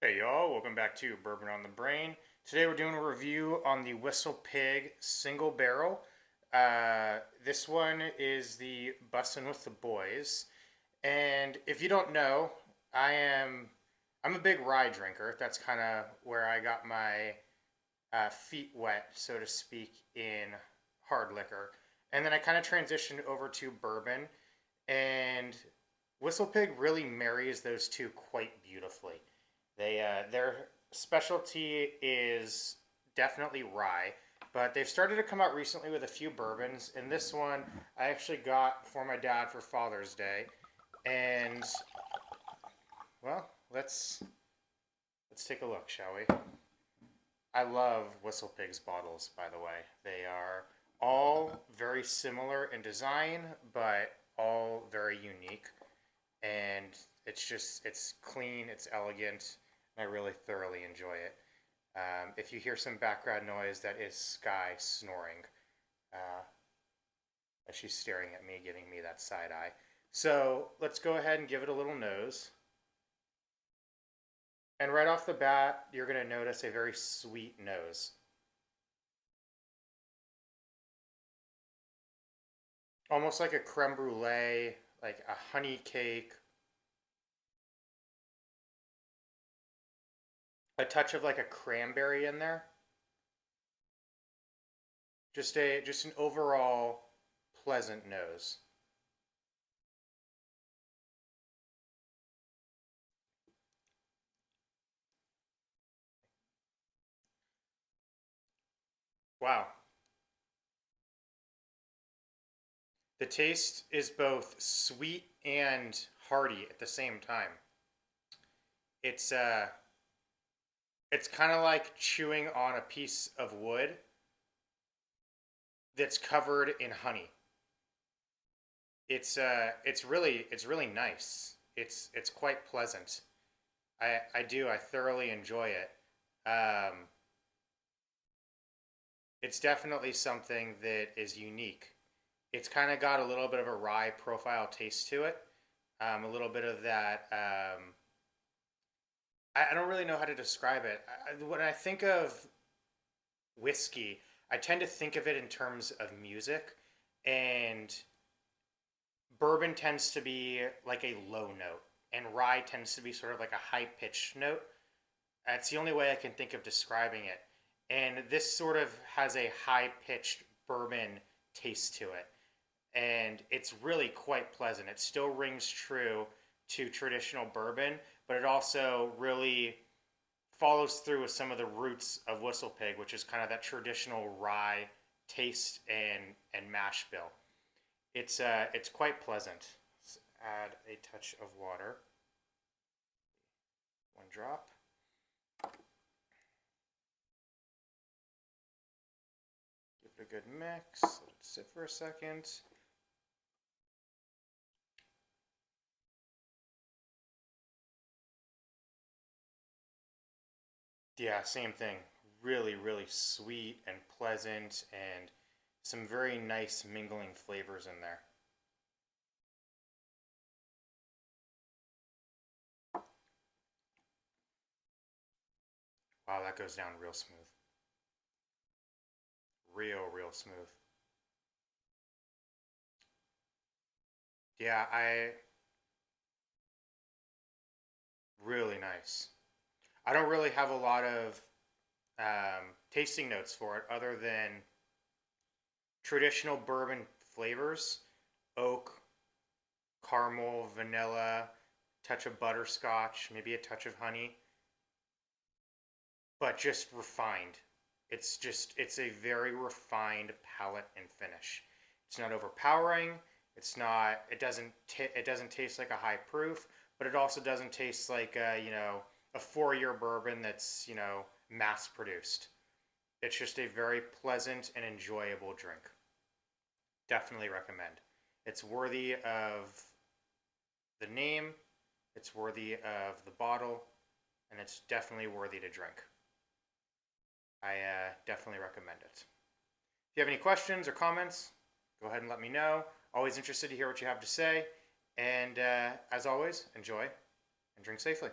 Hey y'all, welcome back to Bourbon on the Brain. Today we're doing a review on the Whistle Pig Single Barrel. This one is the Bussin' with the Boys. And if you don't know, I'm a big rye drinker. That's kind of where I got my feet wet, so to speak, in hard liquor. And then I kind of transitioned over to bourbon, and Whistle Pig really marries those two quite beautifully. Their specialty is definitely rye, but they've started to come out recently with a few bourbons. And this one I actually got for my dad for Father's Day. And well, let's take a look, shall we? I love Whistle Pig's bottles, by the way. They are all very similar in design, but all very unique. And it's clean, it's elegant, and I really thoroughly enjoy it. If you hear some background noise, that is Sky snoring uh, as she's staring at me, giving me that side eye. So let's go ahead and give it a little nose. And right off the bat, you're going to notice a very sweet nose. Almost like a creme brulee, like a honey cake, a touch of like a cranberry in there. Just an overall pleasant nose. Wow. The taste is both sweet and hearty at the same time. It's uh it's kind of like chewing on a piece of wood that's covered in honey. It's really nice. It's quite pleasant. I thoroughly enjoy it. Um, it's definitely something that is unique. It's kind of got a little bit of a rye profile taste to it. A little bit of that. I don't really know how to describe it. When I think of whiskey, I tend to think of it in terms of music, and bourbon tends to be like a low note, and rye tends to be sort of like a high pitched note. That's the only way I can think of describing it. And this sort of has a high pitched bourbon taste to it. And it's really quite pleasant. It still rings true to traditional bourbon, but it also really follows through with some of the roots of Whistle Pig, which is kind of that traditional rye taste and mash bill. It's quite pleasant. Let's add a touch of water. One drop. Give it a good mix. Let it sit for a second. Yeah, same thing. Really, really sweet and pleasant, and some very nice mingling flavors in there. Wow, that goes down real smooth. Real smooth. Yeah, I really nice. I don't really have a lot of tasting notes for it other than traditional bourbon flavors: oak, caramel, vanilla, touch of butterscotch, maybe a touch of honey, but just refined. It's a very refined palate and finish. It's not overpowering. It doesn't taste like a high proof, but it also doesn't taste like a 4 year bourbon that's mass produced. It's just a very pleasant and enjoyable drink. Definitely recommend. It's worthy of the name, it's worthy of the bottle, and it's definitely worthy to drink. I definitely recommend it. If you have any questions or comments, go ahead and let me know. Always interested to hear what you have to say. And as always, enjoy and drink safely.